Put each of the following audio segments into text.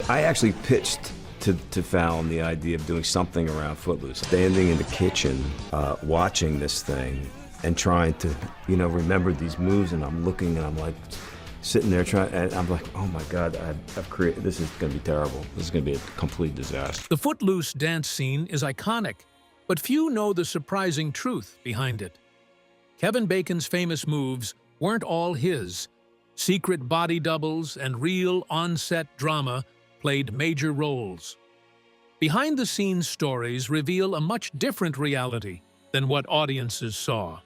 I actually pitched to Fallon the idea of doing something around Footloose. Standing in the kitchen, watching this thing and trying to, remember these moves, and I'm looking and I'm like, sitting there trying, and I'm like, oh my God, I've created, this is gonna be terrible. This is gonna be a complete disaster. The Footloose dance scene is iconic, but few know the surprising truth behind it. Kevin Bacon's famous moves weren't all his. Secret body doubles and real on-set drama played major roles. Behind-the-scenes stories reveal a much different reality than what audiences saw.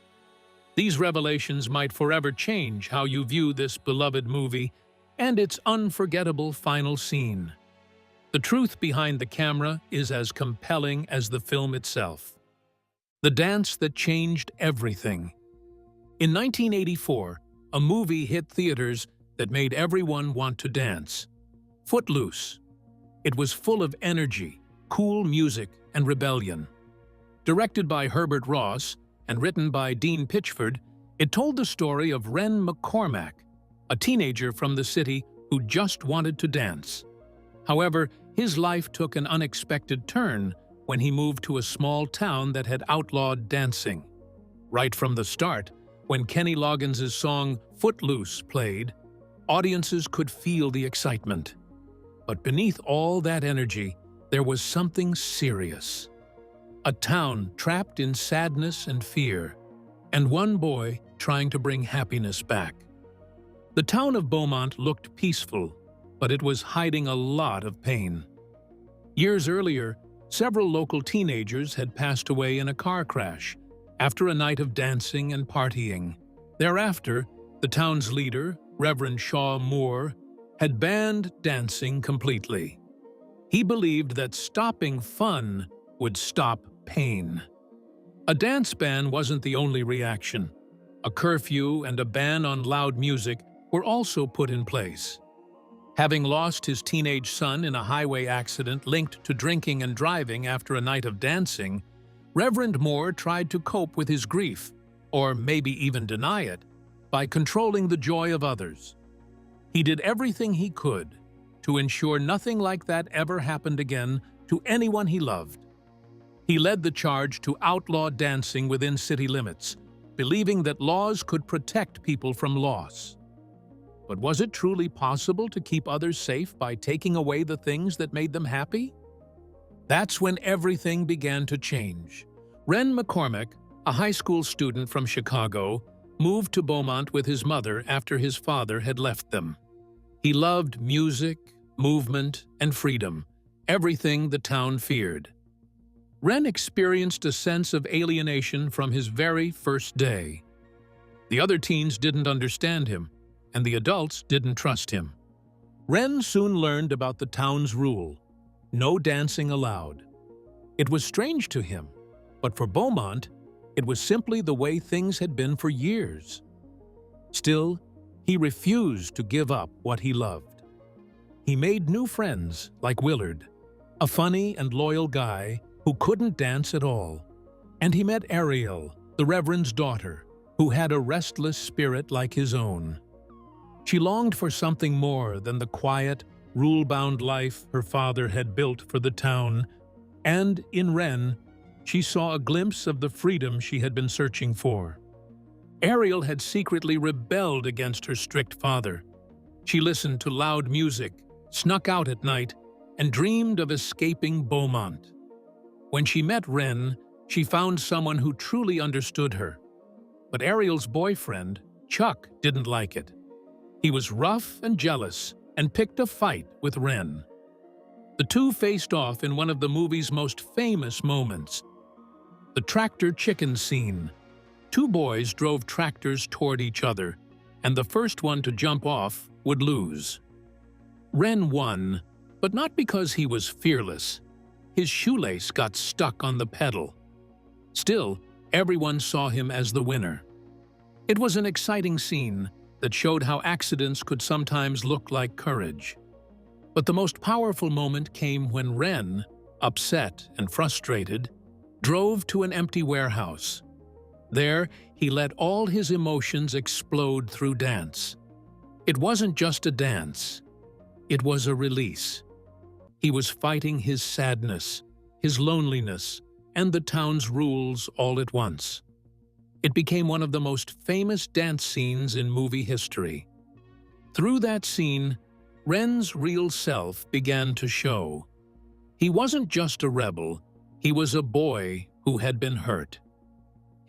These revelations might forever change how you view this beloved movie and its unforgettable final scene. The truth behind the camera is as compelling as the film itself. The dance that changed everything. In 1984, a movie hit theaters that made everyone want to dance. Footloose. It was full of energy, cool music, and rebellion. Directed by Herbert Ross and written by Dean Pitchford, it told the story of Ren McCormack, a teenager from the city who just wanted to dance. However, his life took an unexpected turn when he moved to a small town that had outlawed dancing. Right from the start, when Kenny Loggins' song Footloose played, audiences could feel the excitement. But beneath all that energy, there was something serious. A town trapped in sadness and fear, and one boy trying to bring happiness back. The town of Beaumont looked peaceful, but it was hiding a lot of pain. Years earlier, several local teenagers had passed away in a car crash after a night of dancing and partying. Thereafter, the town's leader, Reverend Shaw Moore, had banned dancing completely. He believed that stopping fun would stop pain. A dance ban wasn't the only reaction. A curfew and a ban on loud music were also put in place. Having lost his teenage son in a highway accident linked to drinking and driving after a night of dancing, Reverend Moore tried to cope with his grief, or maybe even deny it, by controlling the joy of others. He did everything he could to ensure nothing like that ever happened again to anyone he loved. He led the charge to outlaw dancing within city limits, believing that laws could protect people from loss. But was it truly possible to keep others safe by taking away the things that made them happy? That's when everything began to change. Ren McCormack, a high school student from Chicago, moved to Beaumont with his mother after his father had left them. He loved music, movement, and freedom, everything the town feared. Ren experienced a sense of alienation from his very first day. The other teens didn't understand him, and the adults didn't trust him. Ren soon learned about the town's rule: no dancing allowed. It was strange to him, but for Beaumont, it was simply the way things had been for years. Still, he refused to give up what he loved. He made new friends like Willard, a funny and loyal guy who couldn't dance at all. And he met Ariel, the Reverend's daughter, who had a restless spirit like his own. She longed for something more than the quiet, rule-bound life her father had built for the town, and in Ren, she saw a glimpse of the freedom she had been searching for. Ariel had secretly rebelled against her strict father. She listened to loud music, snuck out at night, and dreamed of escaping Beaumont. When she met Ren, she found someone who truly understood her. But Ariel's boyfriend, Chuck, didn't like it. He was rough and jealous and picked a fight with Ren. The two faced off in one of the movie's most famous moments, the tractor chicken scene. Two boys drove tractors toward each other, and the first one to jump off would lose. Ren won, but not because he was fearless. His shoelace got stuck on the pedal. Still, everyone saw him as the winner. It was an exciting scene that showed how accidents could sometimes look like courage. But the most powerful moment came when Ren, upset and frustrated, drove to an empty warehouse. There, he let all his emotions explode through dance. It wasn't just a dance. It was a release. He was fighting his sadness, his loneliness, and the town's rules all at once. It became one of the most famous dance scenes in movie history. Through that scene, Ren's real self began to show. He wasn't just a rebel, he was a boy who had been hurt.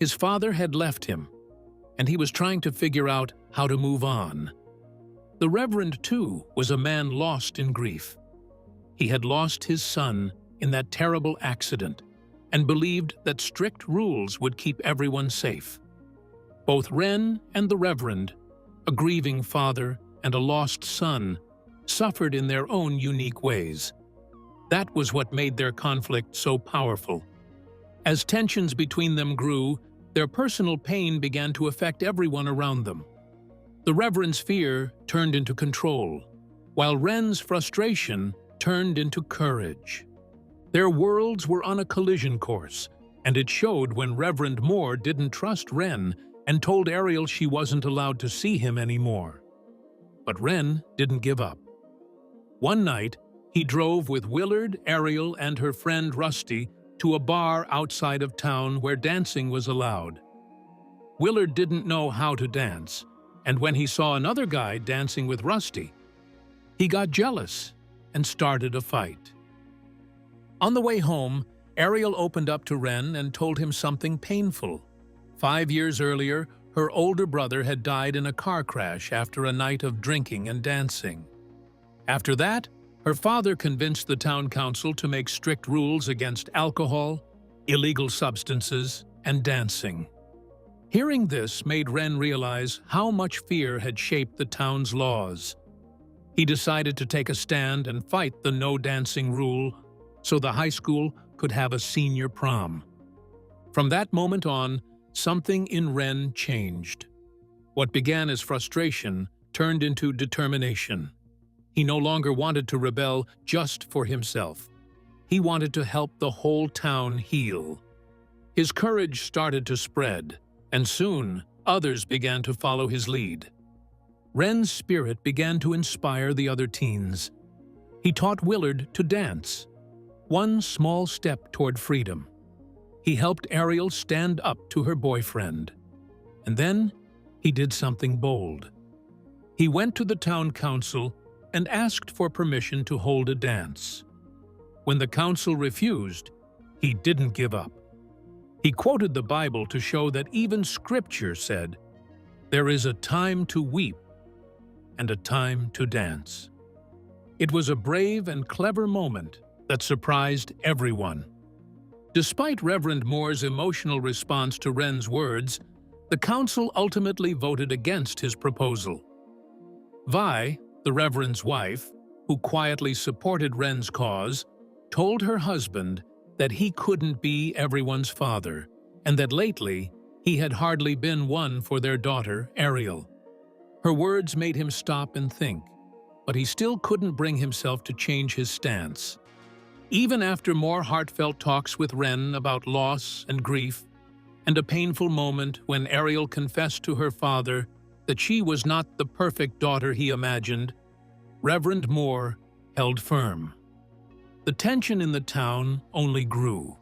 His father had left him, and he was trying to figure out how to move on. The Reverend, too, was a man lost in grief. He had lost his son in that terrible accident and believed that strict rules would keep everyone safe. Both Ren and the Reverend, a grieving father and a lost son, suffered in their own unique ways. That was what made their conflict so powerful. As tensions between them grew, their personal pain began to affect everyone around them. The Reverend's fear turned into control, while Ren's frustration turned into courage. Their worlds were on a collision course, and it showed when Reverend Moore didn't trust Ren and told Ariel she wasn't allowed to see him anymore. But Ren didn't give up. One night, he drove with Willard, Ariel, and her friend Rusty to a bar outside of town where dancing was allowed. Willard didn't know how to dance, and when he saw another guy dancing with Rusty, he got jealous and started a fight. On the way home, Ariel opened up to Ren and told him something painful. 5 years earlier, her older brother had died in a car crash after a night of drinking and dancing. After that, her father convinced the town council to make strict rules against alcohol, illegal substances, and dancing. Hearing this made Ren realize how much fear had shaped the town's laws. He decided to take a stand and fight the no dancing rule so the high school could have a senior prom. From that moment on, something in Ren changed. What began as frustration turned into determination. He no longer wanted to rebel just for himself. He wanted to help the whole town heal. His courage started to spread, and soon others began to follow his lead. Ren's spirit began to inspire the other teens. He taught Willard to dance, one small step toward freedom. He helped Ariel stand up to her boyfriend. And then he did something bold. He went to the town council and asked for permission to hold a dance. When the council refused, he didn't give up. He quoted the Bible to show that even Scripture said, "There is a time to weep and a time to dance." It was a brave and clever moment that surprised everyone. Despite Reverend Moore's emotional response to Ren's words, the council ultimately voted against his proposal. Vi, the Reverend's wife, who quietly supported Ren's cause, told her husband that he couldn't be everyone's father and that lately he had hardly been one for their daughter, Ariel. Her words made him stop and think, but he still couldn't bring himself to change his stance. Even after more heartfelt talks with Ren about loss and grief, and a painful moment when Ariel confessed to her father that she was not the perfect daughter he imagined, Reverend Moore held firm. The tension in the town only grew.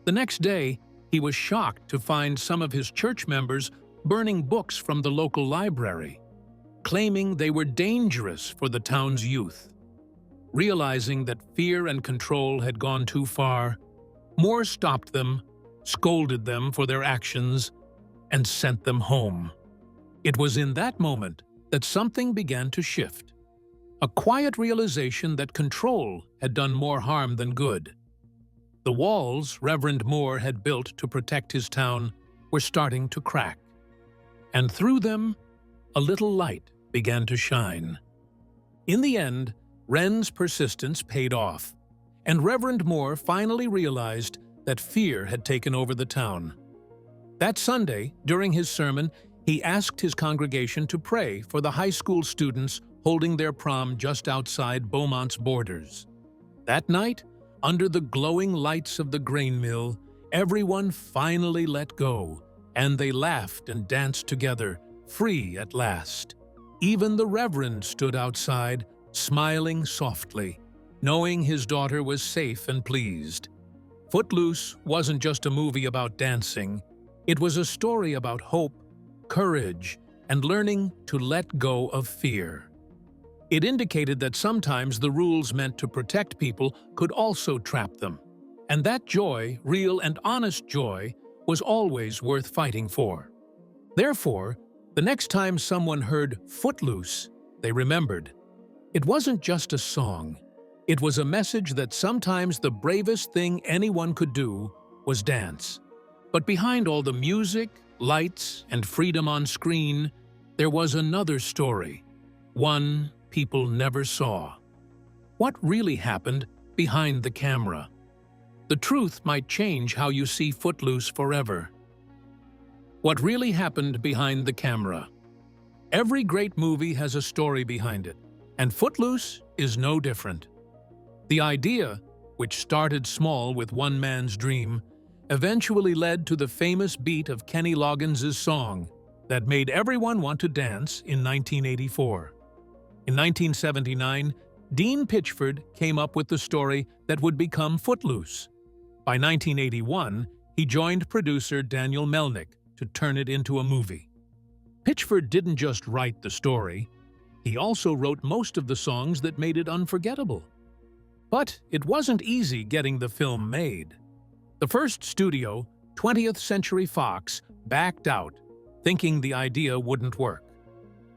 The next day, he was shocked to find some of his church members burning books from the local library, claiming they were dangerous for the town's youth. Realizing that fear and control had gone too far, Moore stopped them, scolded them for their actions, and sent them home. It was in that moment that something began to shift. A quiet realization that control had done more harm than good. The walls Reverend Moore had built to protect his town were starting to crack, and through them, a little light began to shine. In the end, Ren's persistence paid off, and Reverend Moore finally realized that fear had taken over the town. That Sunday, during his sermon, he asked his congregation to pray for the high school students holding their prom just outside Beaumont's borders. That night, under the glowing lights of the grain mill, everyone finally let go, and they laughed and danced together, free at last. Even the Reverend stood outside, smiling softly, knowing his daughter was safe and pleased. Footloose wasn't just a movie about dancing. It was a story about hope, courage, and learning to let go of fear. It indicated that sometimes the rules meant to protect people could also trap them. And that joy, real and honest joy, was always worth fighting for. Therefore, the next time someone heard Footloose, they remembered. It wasn't just a song. It was a message that sometimes the bravest thing anyone could do was dance. But behind all the music, lights, and freedom on screen, there was another story. One people never saw. What really happened behind the camera? The truth might change how you see Footloose forever. What really happened behind the camera? Every great movie has a story behind it, and Footloose is no different. The idea, which started small with one man's dream, eventually led to the famous beat of Kenny Loggins' song that made everyone want to dance in 1984. In 1979, Dean Pitchford came up with the story that would become Footloose. By 1981, he joined producer Daniel Melnick to turn it into a movie. Pitchford didn't just write the story, he also wrote most of the songs that made it unforgettable. But it wasn't easy getting the film made. The first studio, 20th Century Fox, backed out, thinking the idea wouldn't work.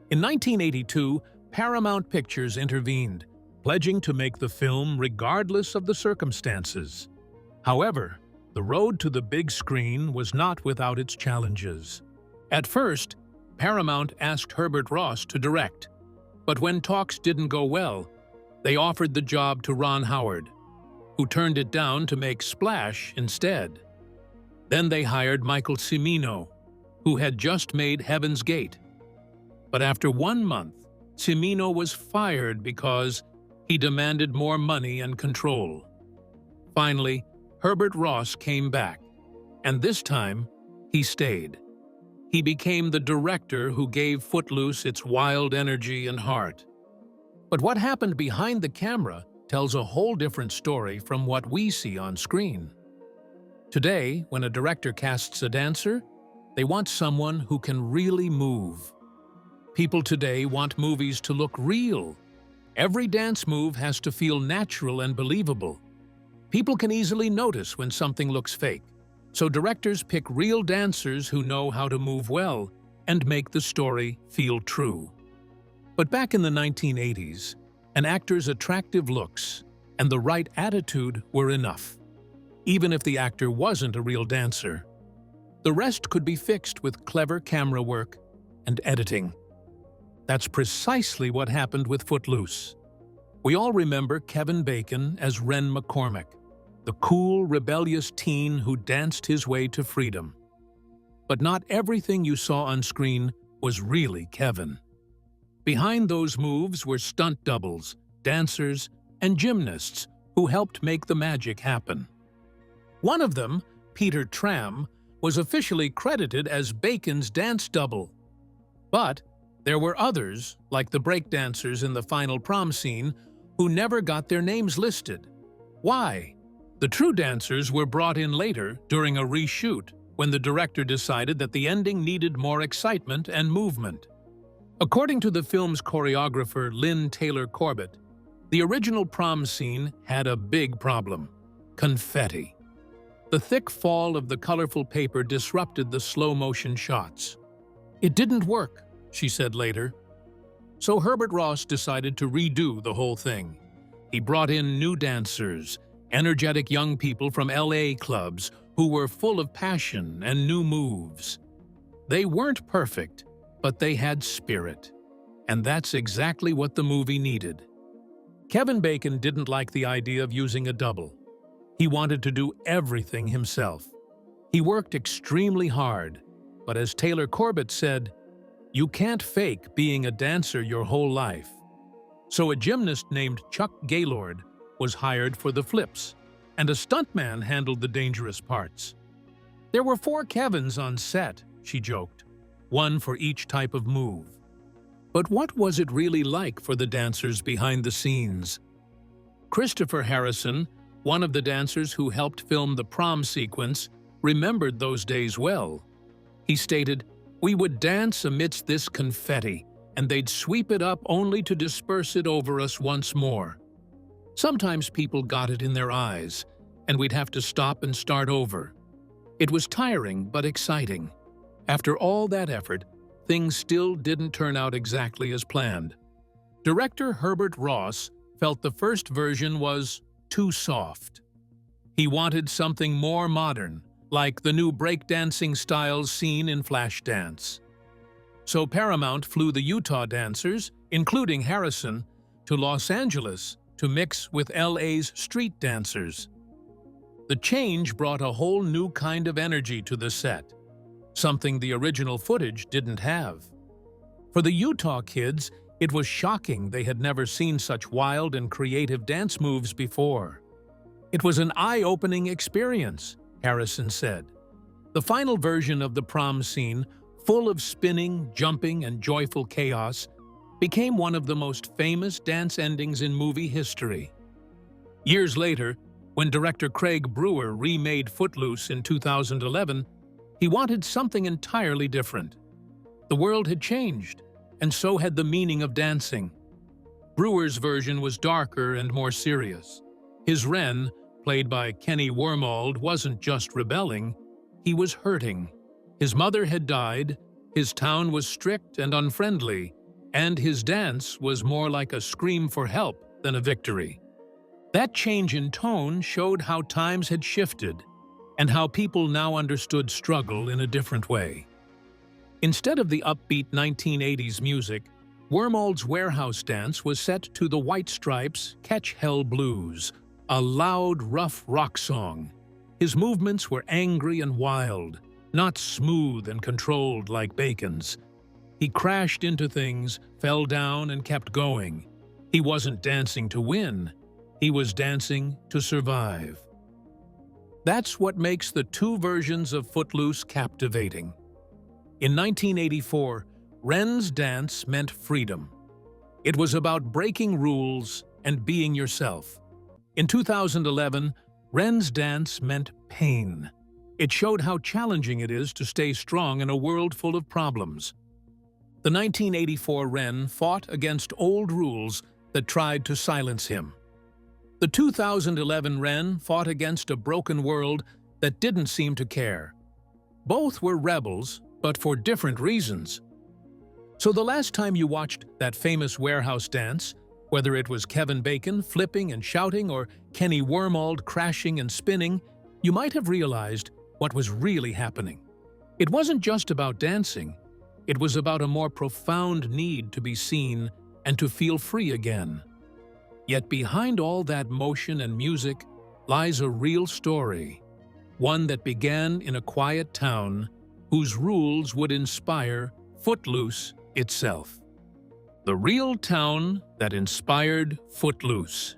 In 1982, Paramount Pictures intervened, pledging to make the film regardless of the circumstances. However, the road to the big screen was not without its challenges. At first, Paramount asked Herbert Ross to direct, but when talks didn't go well, they offered the job to Ron Howard, who turned it down to make Splash instead. Then they hired Michael Cimino, who had just made Heaven's Gate. But after 1 month, Cimino was fired because he demanded more money and control. Finally, Herbert Ross came back, and this time, he stayed. He became the director who gave Footloose its wild energy and heart. But what happened behind the camera tells a whole different story from what we see on screen. Today, when a director casts a dancer, they want someone who can really move. People today want movies to look real. Every dance move has to feel natural and believable. People can easily notice when something looks fake, so directors pick real dancers who know how to move well and make the story feel true. But back in the 1980s, an actor's attractive looks and the right attitude were enough, even if the actor wasn't a real dancer. The rest could be fixed with clever camera work and editing. That's precisely what happened with Footloose. We all remember Kevin Bacon as Ren McCormack, the cool, rebellious teen who danced his way to freedom. But not everything you saw on screen was really Kevin. Behind those moves were stunt doubles, dancers, and gymnasts who helped make the magic happen. One of them, Peter Tram, was officially credited as Bacon's dance double. But there were others, like the breakdancers in the final prom scene, who never got their names listed. Why? The true dancers were brought in later during a reshoot when the director decided that the ending needed more excitement and movement. According to the film's choreographer Lynn Taylor Corbett, the original prom scene had a big problem: confetti. The thick fall of the colorful paper disrupted the slow-motion shots. "It didn't work," she said later. So Herbert Ross decided to redo the whole thing. He brought in new dancers, energetic young people from LA clubs who were full of passion and new moves. They weren't perfect, but they had spirit. And that's exactly what the movie needed. Kevin Bacon didn't like the idea of using a double. He wanted to do everything himself. He worked extremely hard, but as Taylor Corbett said, "You can't fake being a dancer your whole life." So a gymnast named Chuck Gaylord was hired for the flips, and a stuntman handled the dangerous parts. There were 4 Kevins on set, she joked, one for each type of move. But what was it really like for the dancers behind the scenes? Christopher Harrison, one of the dancers who helped film the prom sequence, remembered those days well. He stated, "We would dance amidst this confetti, and they'd sweep it up only to disperse it over us once more. Sometimes people got it in their eyes, and we'd have to stop and start over. It was tiring but exciting. After all that effort, things still didn't turn out exactly as planned." Director Herbert Ross felt the first version was too soft. He wanted something more modern, like the new breakdancing styles seen in Flashdance. So Paramount flew the Utah dancers, including Harrison, to Los Angeles to mix with LA's street dancers. The change brought a whole new kind of energy to the set, something the original footage didn't have. For the Utah kids, it was shocking they had never seen such wild and creative dance moves before. "It was an eye-opening experience," Harrison said. The final version of the prom scene, full of spinning, jumping, and joyful chaos, became one of the most famous dance endings in movie history. Years later, when director Craig Brewer remade Footloose in 2011, he wanted something entirely different. The world had changed, and so had the meaning of dancing. Brewer's version was darker and more serious. His Ren, played by Kenny Wormald, wasn't just rebelling, he was hurting. His mother had died, his town was strict and unfriendly, and his dance was more like a scream for help than a victory. That change in tone showed how times had shifted and how people now understood struggle in a different way. Instead of the upbeat 1980s music, Wormald's warehouse dance was set to the White Stripes' Catch Hell Blues, a loud, rough rock song. His movements were angry and wild, not smooth and controlled like Bacon's. He crashed into things, fell down, and kept going. He wasn't dancing to win. He was dancing to survive. That's what makes the two versions of Footloose captivating. In 1984, Ren's dance meant freedom. It was about breaking rules and being yourself. In 2011, Ren's dance meant pain. It showed how challenging it is to stay strong in a world full of problems. The 1984 Ren fought against old rules that tried to silence him. The 2011 Ren fought against a broken world that didn't seem to care. Both were rebels, but for different reasons. So the last time you watched that famous warehouse dance, whether it was Kevin Bacon flipping and shouting or Kenny Wormald crashing and spinning, you might have realized what was really happening. It wasn't just about dancing. It was about a more profound need to be seen and to feel free again. Yet behind all that motion and music lies a real story, one that began in a quiet town whose rules would inspire Footloose itself. The real town that inspired Footloose.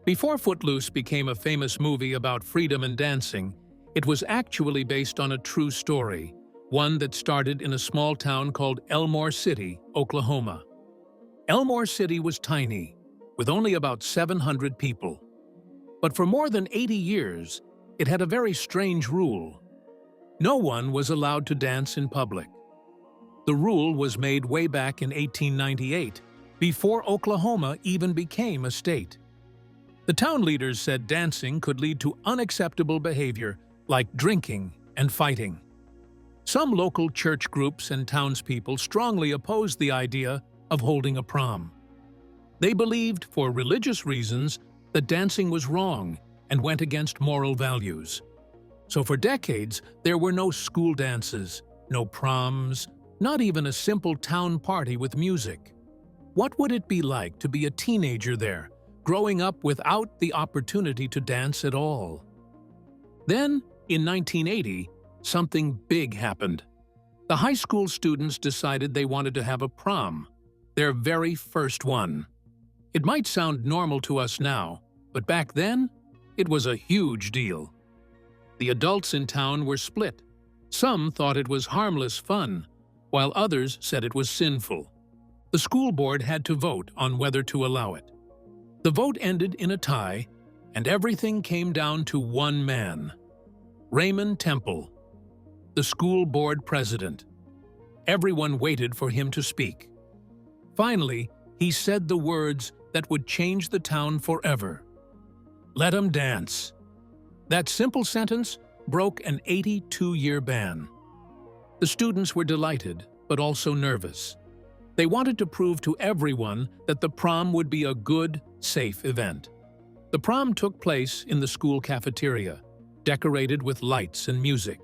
Before Footloose became a famous movie about freedom and dancing, it was actually based on a true story, one that started in a small town called Elmore City, Oklahoma. Elmore City was tiny, with only about 700 people. But for more than 80 years, it had a very strange rule. No one was allowed to dance in public. The rule was made way back in 1898, before Oklahoma even became a state. The town leaders said dancing could lead to unacceptable behavior, like drinking and fighting. Some local church groups and townspeople strongly opposed the idea of holding a prom. They believed, for religious reasons, that dancing was wrong and went against moral values. So for decades, there were no school dances, no proms, not even a simple town party with music. What would it be like to be a teenager there, growing up without the opportunity to dance at all? Then, in 1980, something big happened. The high school students decided they wanted to have a prom, their very first one. It might sound normal to us now, but back then, it was a huge deal. The adults in town were split. Some thought it was harmless fun, while others said it was sinful. The school board had to vote on whether to allow it. The vote ended in a tie, and everything came down to one man, Raymond Temple, the school board president. Everyone waited for him to speak. Finally, he said the words that would change the town forever. "Let 'em dance." That simple sentence broke an 82-year ban. The students were delighted, but also nervous. They wanted to prove to everyone that the prom would be a good, safe event. The prom took place in the school cafeteria, decorated with lights and music.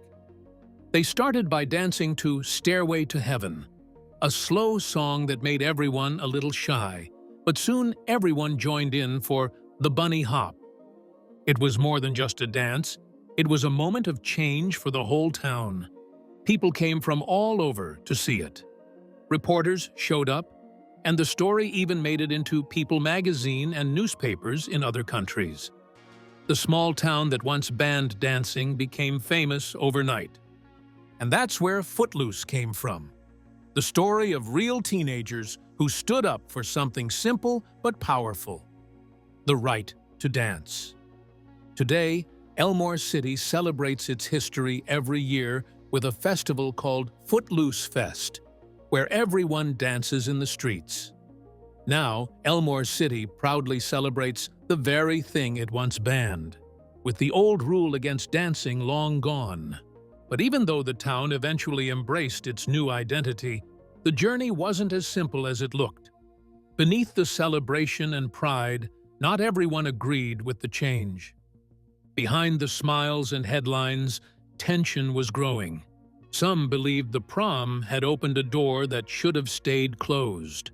They started by dancing to "Stairway to Heaven," a slow song that made everyone a little shy, but soon everyone joined in for "The Bunny Hop." It was more than just a dance. It was a moment of change for the whole town. People came from all over to see it. Reporters showed up, and the story even made it into People magazine and newspapers in other countries. The small town that once banned dancing became famous overnight. And that's where Footloose came from. The story of real teenagers who stood up for something simple but powerful: the right to dance. Today, Elmore City celebrates its history every year with a festival called Footloose Fest, where everyone dances in the streets. Now, Elmore City proudly celebrates the very thing it once banned, with the old rule against dancing long gone. But even though the town eventually embraced its new identity, the journey wasn't as simple as it looked. Beneath the celebration and pride, not everyone agreed with the change. Behind the smiles and headlines, tension was growing. Some believed the prom had opened a door that should have stayed closed.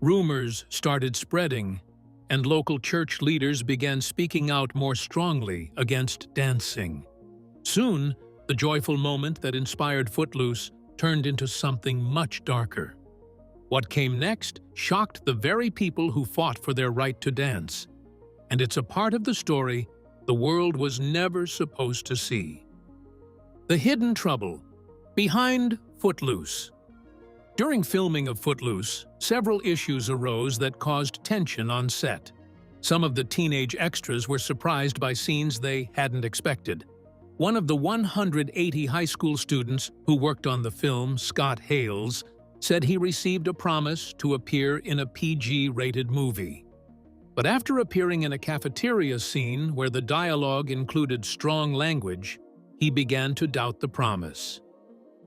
Rumors started spreading, and local church leaders began speaking out more strongly against dancing. Soon, the joyful moment that inspired Footloose turned into something much darker. What came next shocked the very people who fought for their right to dance, and it's a part of the story the world was never supposed to see. The hidden trouble behind Footloose. During filming of Footloose, several issues arose that caused tension on set. Some of the teenage extras were surprised by scenes they hadn't expected. One of the 180 high school students who worked on the film, Scott Hales, said he received a promise to appear in a PG-rated movie. But after appearing in a cafeteria scene where the dialogue included strong language, he began to doubt the promise.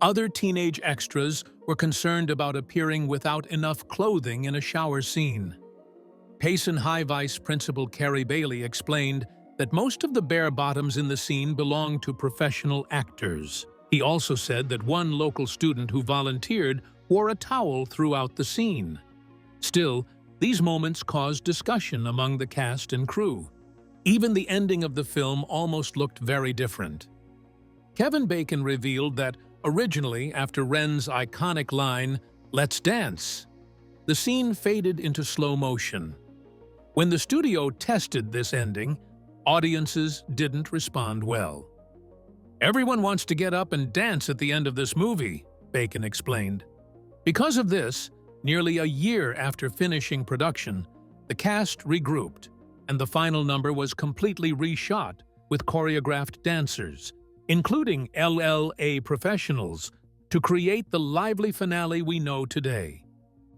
Other teenage extras were concerned about appearing without enough clothing in a shower scene. Payson High Vice Principal Carrie Bailey explained that most of the bare bottoms in the scene belonged to professional actors. He also said that one local student who volunteered wore a towel throughout the scene. Still, these moments caused discussion among the cast and crew. Even the ending of the film almost looked very different. Kevin Bacon revealed that originally, after Ren's iconic line, "Let's dance," the scene faded into slow motion. When the studio tested this ending, audiences didn't respond well. "Everyone wants to get up and dance at the end of this movie," Bacon explained. Because of this, nearly a year after finishing production, the cast regrouped, and the final number was completely reshot with choreographed dancers, including LLA professionals, to create the lively finale we know today.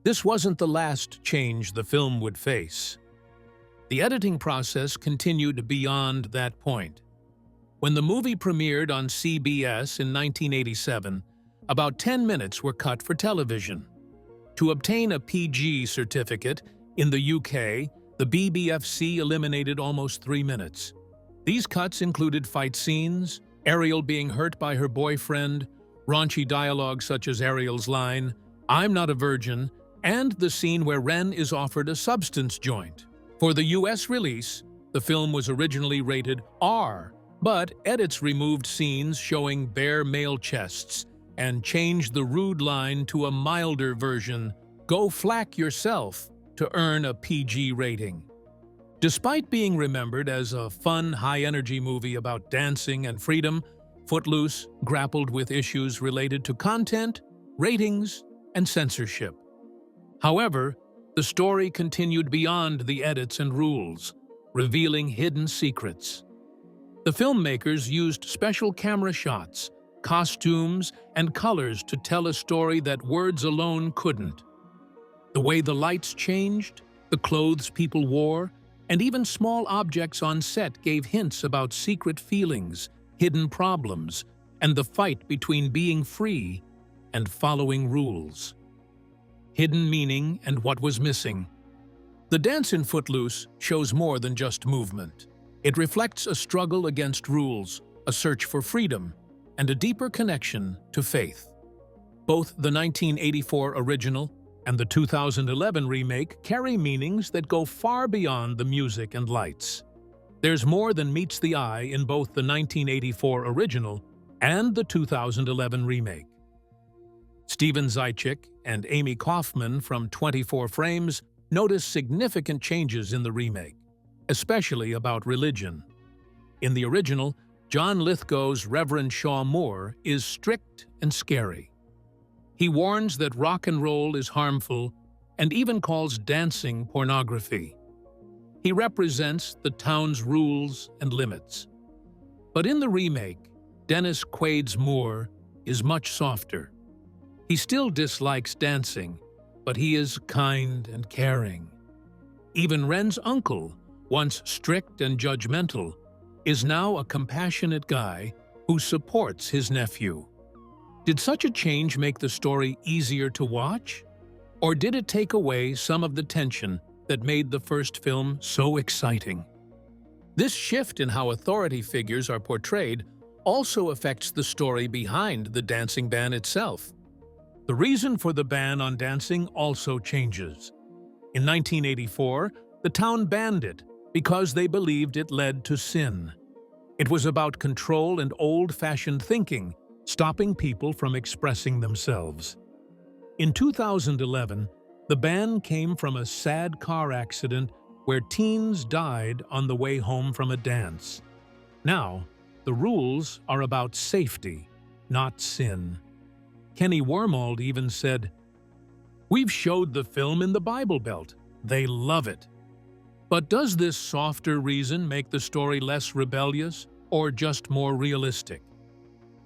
This wasn't the last change the film would face. The editing process continued beyond that point. When the movie premiered on CBS in 1987, about 10 minutes were cut for television. To obtain a PG certificate in the UK, the BBFC eliminated almost 3 minutes. These cuts included fight scenes, Ariel being hurt by her boyfriend, raunchy dialogue such as Ariel's line, "I'm not a virgin," and the scene where Ren is offered a substance joint. For the US release, the film was originally rated R, but edits removed scenes showing bare male chests and changed the rude line to a milder version, "Go flack yourself," to earn a PG rating. Despite being remembered as a fun, high-energy movie about dancing and freedom, Footloose grappled with issues related to content, ratings, and censorship. However, The story continued beyond the edits and rules, revealing hidden secrets. The filmmakers used special camera shots, costumes, and colors to tell a story that words alone couldn't. The way the lights changed, the clothes people wore, and even small objects on set gave hints about secret feelings, hidden problems, and the fight between being free and following rules. Hidden meaning and what was missing. The dance in Footloose shows more than just movement. It reflects a struggle against rules, a search for freedom, and a deeper connection to faith. Both the 1984 original and the 2011 remake carry meanings that go far beyond the music and lights. There's more than meets the eye in both the 1984 original and the 2011 remake. Steven Zaitchik and Amy Kaufman from 24 Frames noticed significant changes in the remake, especially about religion. In the original, John Lithgow's Reverend Shaw Moore is strict and scary. He warns that rock and roll is harmful and even calls dancing pornography. He represents the town's rules and limits. But in the remake, Dennis Quaid's Moore is much softer. He still dislikes dancing, but he is kind and caring. Even Ren's uncle, once strict and judgmental, is now a compassionate guy who supports his nephew. Did such a change make the story easier to watch? Or did it take away some of the tension that made the first film so exciting? This shift in how authority figures are portrayed also affects the story behind the dancing ban itself. The reason for the ban on dancing also changes. In 1984, the town banned it because they believed it led to sin. It was about control and old-fashioned thinking, stopping people from expressing themselves. In 2011, the ban came from a sad car accident where teens died on the way home from a dance. Now, the rules are about safety, not sin. Kenny Wormald even said, "We've showed the film in the Bible Belt. They love it." But does this softer reason make the story less rebellious or just more realistic?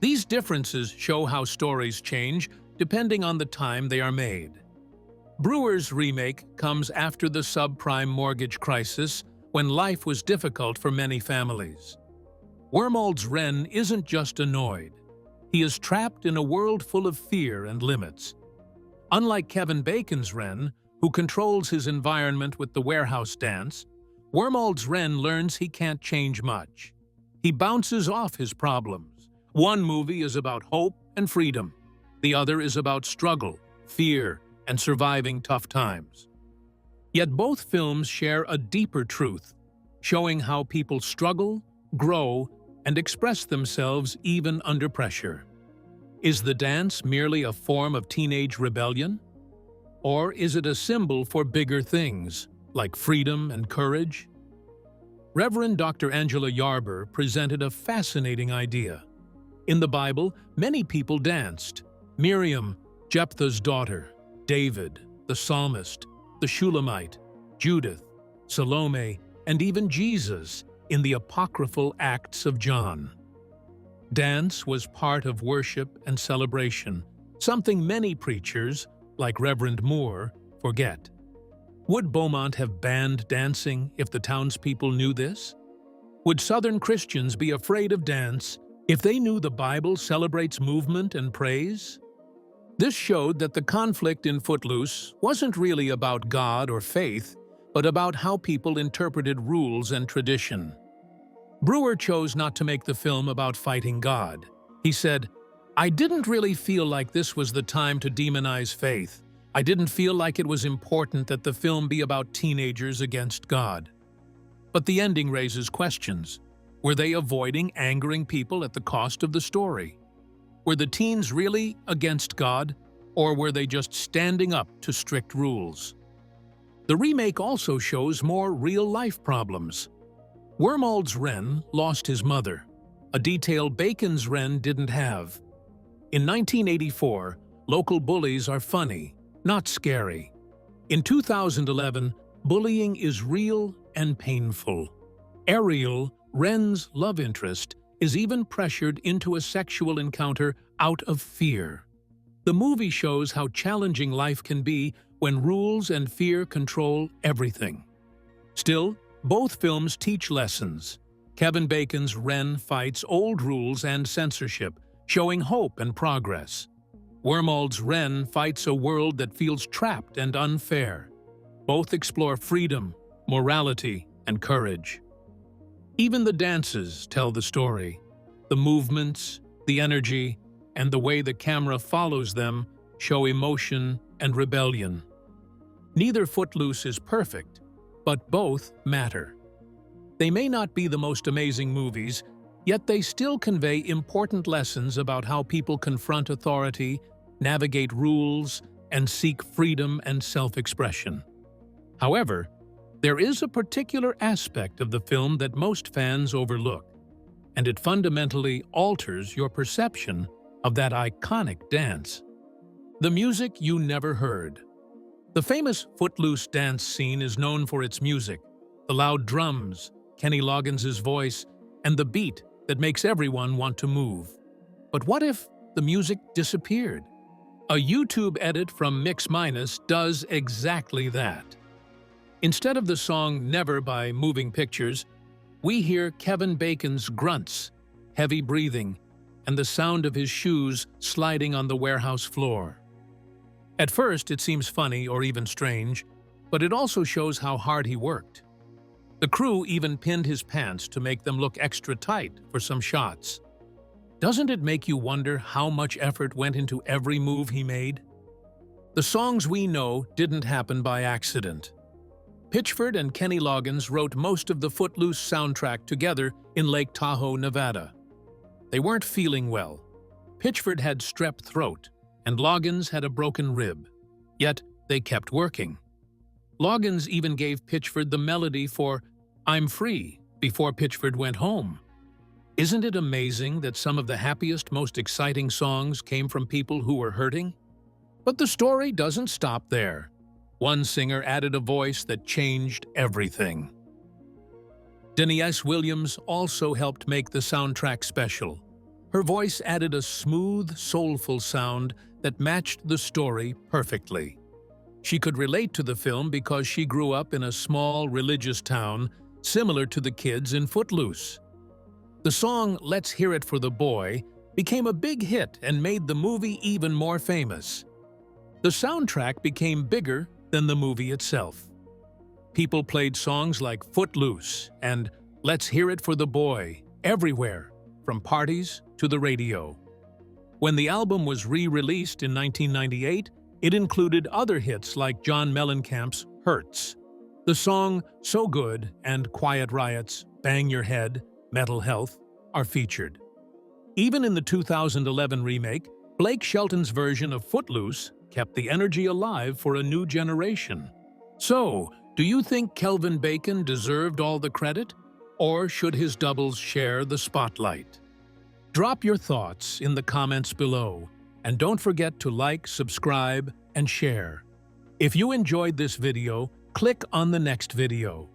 These differences show how stories change depending on the time they are made. Brewer's remake comes after the subprime mortgage crisis when life was difficult for many families. Wormald's Ren isn't just annoyed. He is trapped in a world full of fear and limits. Unlike Kevin Bacon's Ren, who controls his environment with the warehouse dance, Wormald's Ren learns he can't change much. He bounces off his problems. One movie is about hope and freedom. The other is about struggle, fear, and surviving tough times. Yet both films share a deeper truth, showing how people struggle, grow, and express themselves even under pressure. Is the dance merely a form of teenage rebellion? Or is it a symbol for bigger things, like freedom and courage? Reverend Dr. Angela Yarber presented a fascinating idea. In the Bible, many people danced. Miriam, Jephthah's daughter, David, the psalmist, the Shulamite, Judith, Salome, and even Jesus in the apocryphal Acts of John. Dance was part of worship and celebration, something many preachers, like Reverend Moore, forget. Would Beaumont have banned dancing if the townspeople knew this? Would Southern Christians be afraid of dance if they knew the Bible celebrates movement and praise? This showed that the conflict in Footloose wasn't really about God or faith, but about how people interpreted rules and tradition. Brewer chose not to make the film about fighting God. He said, "I didn't really feel like this was the time to demonize faith. I didn't feel like it was important that the film be about teenagers against God." But the ending raises questions. Were they avoiding angering people at the cost of the story? Were the teens really against God, or were they just standing up to strict rules? The remake also shows more real-life problems. Wormald's Ren lost his mother, a detail Bacon's Ren didn't have. In 1984, local bullies are funny, not scary. In 2011, bullying is real and painful. Ariel, Ren's love interest, is even pressured into a sexual encounter out of fear. The movie shows how challenging life can be when rules and fear control everything. Still, both films teach lessons. Kevin Bacon's Ren fights old rules and censorship, showing hope and progress. Wormold's Ren fights a world that feels trapped and unfair. Both explore freedom, morality, and courage. Even the dances tell the story. The movements, the energy, and the way the camera follows them show emotion and rebellion. Neither Footloose is perfect, but both matter. They may not be the most amazing movies, yet they still convey important lessons about how people confront authority, navigate rules, and seek freedom and self-expression. However, there is a particular aspect of the film that most fans overlook, and it fundamentally alters your perception of that iconic dance. The music you never heard. The famous Footloose dance scene is known for its music, the loud drums, Kenny Loggins' voice, and the beat that makes everyone want to move. But what if the music disappeared? A YouTube edit from Mix Minus does exactly that. Instead of the song Never by Moving Pictures, we hear Kevin Bacon's grunts, heavy breathing, and the sound of his shoes sliding on the warehouse floor. At first, it seems funny or even strange, but it also shows how hard he worked. The crew even pinned his pants to make them look extra tight for some shots. Doesn't it make you wonder how much effort went into every move he made? The songs we know didn't happen by accident. Pitchford and Kenny Loggins wrote most of the Footloose soundtrack together in Lake Tahoe, Nevada. They weren't feeling well. Pitchford had strep throat, and Loggins had a broken rib. Yet they kept working. Loggins even gave Pitchford the melody for I'm Free before Pitchford went home. Isn't it amazing that some of the happiest, most exciting songs came from people who were hurting? But the story doesn't stop there. One singer added a voice that changed everything. Deniece Williams also helped make the soundtrack special. Her voice added a smooth, soulful sound that matched the story perfectly. She could relate to the film because she grew up in a small religious town similar to the kids in Footloose. The song Let's Hear It for the Boy became a big hit and made the movie even more famous. The soundtrack became bigger than the movie itself. People played songs like Footloose and Let's Hear It for the Boy everywhere, from parties to the radio. When the album was re-released in 1998, it included other hits like John Mellencamp's Hurts. The song So Good and Quiet Riot's Bang Your Head, Mental Health are featured. Even in the 2011 remake, Blake Shelton's version of Footloose kept the energy alive for a new generation. So, do you think Kevin Bacon deserved all the credit, or should his doubles share the spotlight? Drop your thoughts in the comments below, and don't forget to like, subscribe, and share. If you enjoyed this video, click on the next video.